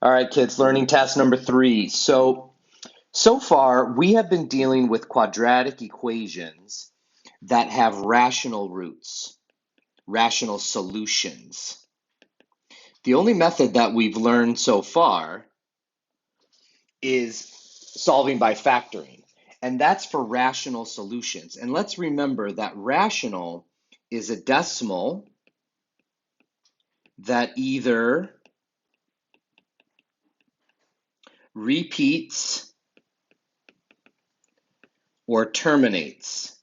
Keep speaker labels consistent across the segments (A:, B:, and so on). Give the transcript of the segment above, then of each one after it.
A: All right, kids, learning task number 3. So far, we have been dealing with quadratic equations that have rational roots, rational solutions. The only method that we've learned so far is solving by factoring, and that's for rational solutions. And let's remember that rational is a decimal that either repeats or terminates.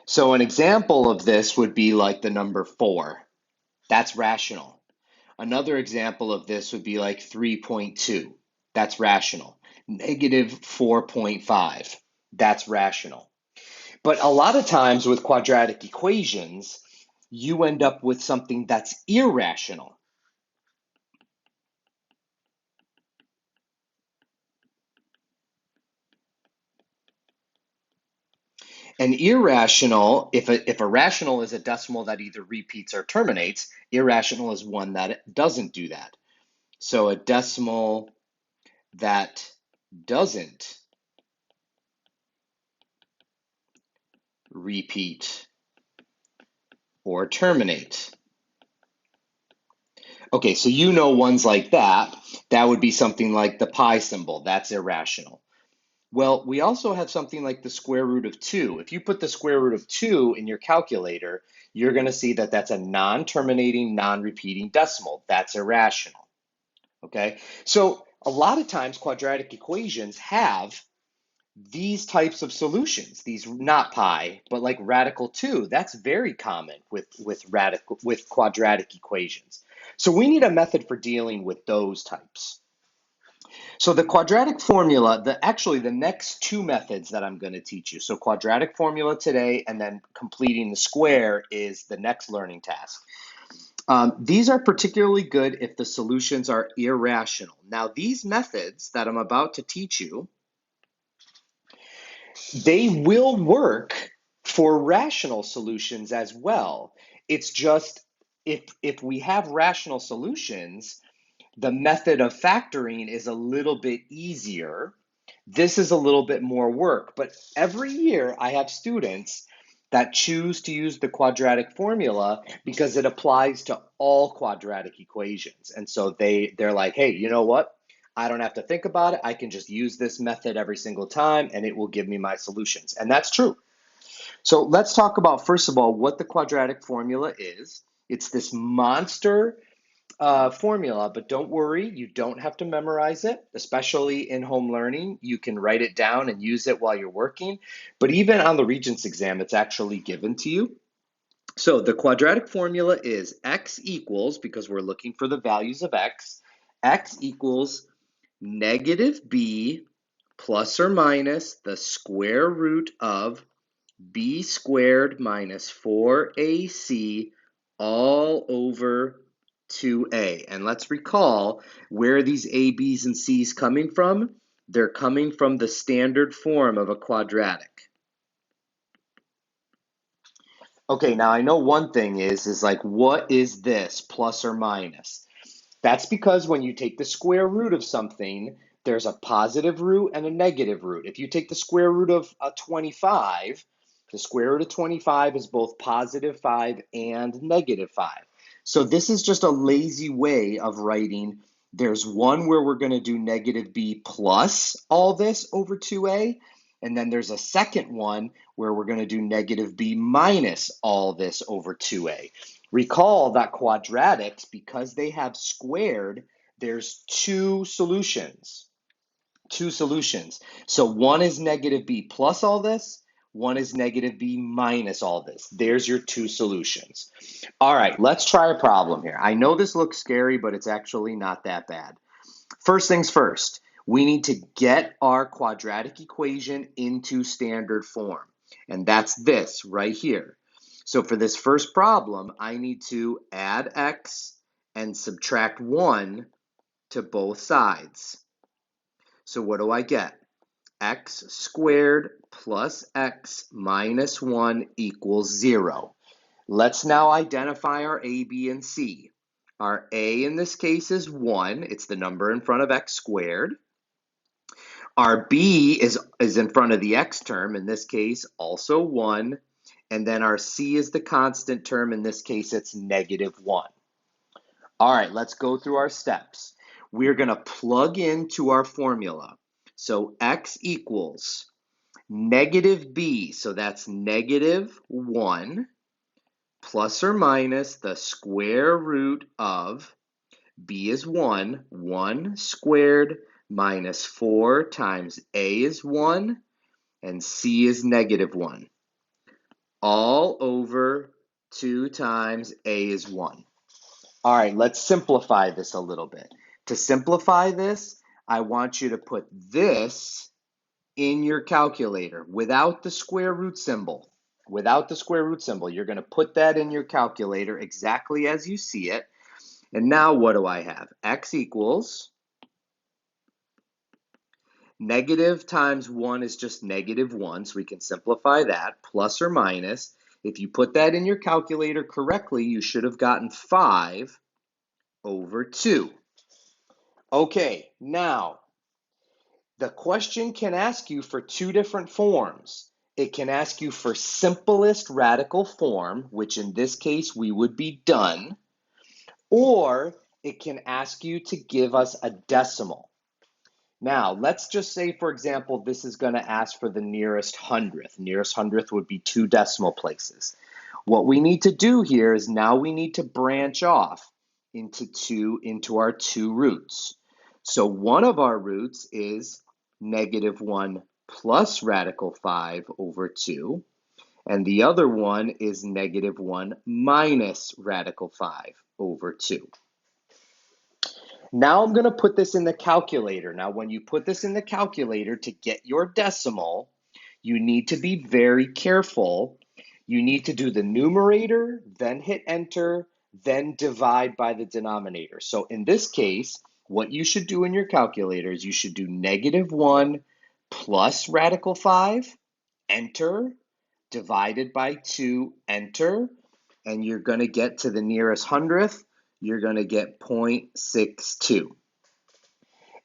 A: So an example of this would be like the number 4. That's rational. Another example of this would be like 3.2. That's rational. Negative 4.5. That's rational. But a lot of times with quadratic equations, you end up with something that's irrational. And irrational, if a rational is a decimal that either repeats or terminates, irrational is one that doesn't do that. So a decimal that doesn't repeat or terminate. Okay, so you know ones like that. That would be something like the pi symbol. That's irrational. Well, we also have something like the square root of 2. If you put the square root of 2 in your calculator, you're going to see that that's a non-terminating, non-repeating decimal. That's irrational. Okay, so a lot of times quadratic equations have these types of solutions, these not pi, but like radical 2. That's very common with quadratic equations. So we need a method for dealing with those types. So the quadratic formula, actually the next two methods that I'm going to teach you. So quadratic formula today, and then completing the square is the next learning task. These are particularly good if the solutions are irrational. Now, these methods that I'm about to teach you, they will work for rational solutions as well. It's just if we have rational solutions, the method of factoring is a little bit easier. This is a little bit more work, but every year I have students that choose to use the quadratic formula because it applies to all quadratic equations. And so they're like, hey, you know what? I don't have to think about it. I can just use this method every single time and it will give me my solutions. And that's true. So let's talk about, first of all, what the quadratic formula is. It's this monster formula, but don't worry, you don't have to memorize it, especially in home learning. You can write it down and use it while you're working, but even on the Regents exam, it's actually given to you. So the quadratic formula is x equals, because we're looking for the values of x equals negative b plus or minus the square root of b squared minus 4ac all over 2a. And let's recall where these a, b's, and c's coming from. They're coming from the standard form of a quadratic. Okay, now I know one thing is like, what is this plus or minus? That's because when you take the square root of something, there's a positive root and a negative root. If you take the square root of 25, the square root of 25 is both positive 5 and negative 5. So this is just a lazy way of writing. There's one where we're going to do negative b plus all this over 2a. And then there's a second one where we're going to do negative b minus all this over 2a. Recall that quadratics, because they have squared, there's two solutions. Two solutions. So one is negative b plus all this, one is negative b minus all this. There's your two solutions. All right, let's try a problem here. I know this looks scary, but it's actually not that bad. First things first, we need to get our quadratic equation into standard form. And that's this right here. So for this first problem, I need to add x and subtract 1 to both sides. So what do I get? X squared plus x minus 1 equals 0. Let's now identify our a, b, and c. Our a in this case is 1. It's the number in front of x squared. Our b is in front of the x term, in this case also 1. And then our c is the constant term, in this case it's -1. All right, let's go through our steps. We're going to plug into our formula. So x equals -b, so that's -1 plus or minus the square root of b is 1, 1 squared minus 4 times a is 1 and c is -1, all over 2 times a is 1. All right, let's simplify this a little bit. To simplify this, I want you to put this in your calculator without the square root symbol. Without the square root symbol, you're going to put that in your calculator exactly as you see it. And now what do I have? X equals negative times 1 is just -1, so we can simplify that, plus or minus. If you put that in your calculator correctly, you should have gotten 5 over 2. Okay, now the question can ask you for two different forms. It can ask you for simplest radical form, which in this case we would be done, or it can ask you to give us a decimal. Now, let's just say, for example, this is going to ask for the nearest hundredth. Nearest hundredth would be 2 decimal places. What we need to do here is now we need to branch off into our 2 roots. So one of our roots is -1 plus radical 5 over 2, and the other one is -1 minus radical 5 over 2. Now I'm going to put this in the calculator. Now, when you put this in the calculator to get your decimal, you need to be very careful. You need to do the numerator, then hit enter, then divide by the denominator. So in this case, what you should do in your calculator is you should do -1 plus radical 5, enter, divided by 2, enter, and you're going to get to the nearest hundredth. You're going to get 0.62.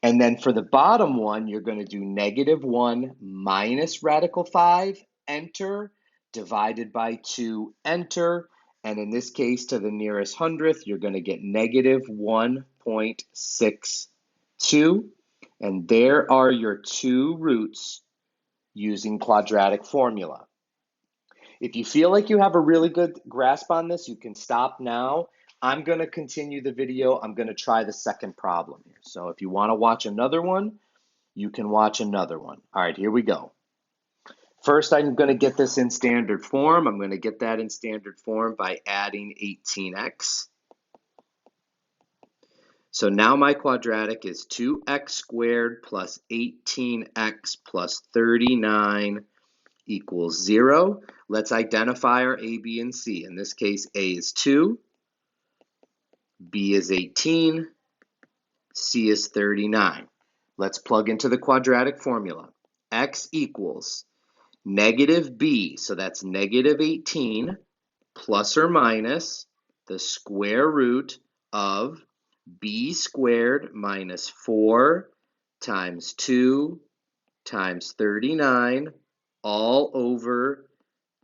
A: And then for the bottom one, you're going to do -1 minus radical 5, enter, divided by 2, enter. And in this case, to the nearest hundredth, you're going to get -1.62. And there are your 2 roots using quadratic formula. If you feel like you have a really good grasp on this, you can stop now. I'm going to continue the video. I'm going to try the second problem here. So if you want to watch another one, you can watch another one. All right, here we go. First, I'm going to get this in standard form. I'm going to get that in standard form by adding 18x. So now my quadratic is 2x squared plus 18x plus 39 equals 0. Let's identify our a, b, and c. In this case, a is 2, b is 18, c is 39. Let's plug into the quadratic formula. X equals -b, so that's -18, plus or minus the square root of b squared minus 4 times 2 times 39, all over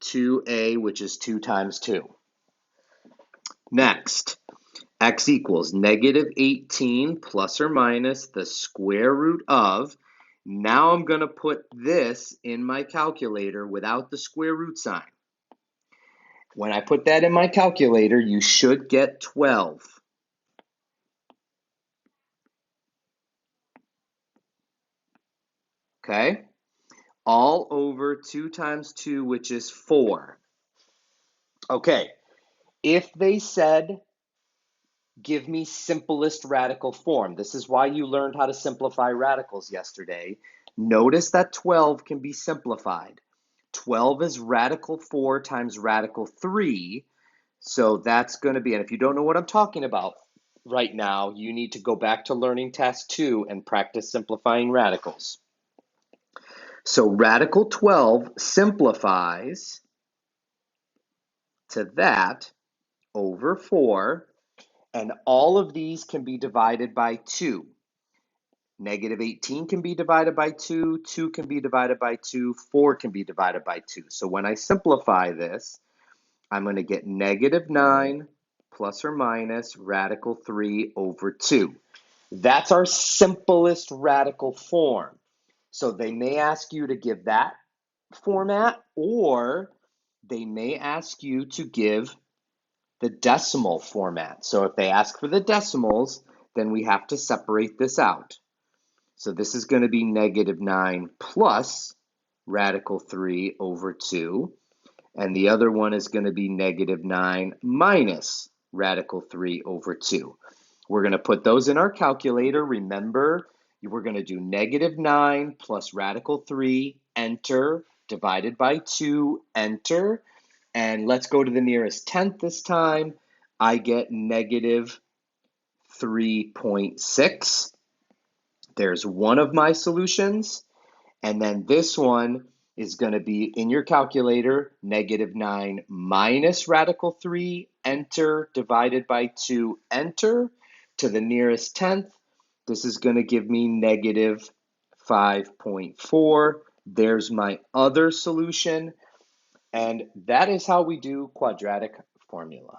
A: 2a, which is 2 times 2. Next, x equals -18 plus or minus the square root of. Now I'm going to put this in my calculator without the square root sign. When I put that in my calculator, you should get 12. Okay? All over 2 times 2, which is 4. Okay, if they said, give me simplest radical form, this is why you learned how to simplify radicals yesterday. Notice that 12 can be simplified. 12 is radical 4 times radical 3, so that's going to be, and if you don't know what I'm talking about right now, you need to go back to learning task 2 and practice simplifying radicals. So radical 12 simplifies to that over 4, And all of these can be divided by 2. Negative 18 can be divided by 2, 2 can be divided by 2, 4 can be divided by 2. So when I simplify this, I'm going to get negative 9 plus or minus radical 3 over 2. That's our simplest radical form. So they may ask you to give that format, or they may ask you to give the decimal format. So if they ask for the decimals, then we have to separate this out. So this is going to be negative 9 plus radical 3 over 2. And the other one is going to be negative 9 minus radical 3 over 2. We're going to put those in our calculator. Remember, we're going to do negative 9 plus radical 3, enter, divided by 2, enter. And let's go to the nearest tenth this time. I get negative 3.6. There's one of my solutions. And then this one is going to be in your calculator, negative 9 minus radical 3, enter, divided by 2, enter, to the nearest tenth. This is going to give me negative 5.4. There's my other solution. And that is how we do quadratic formula.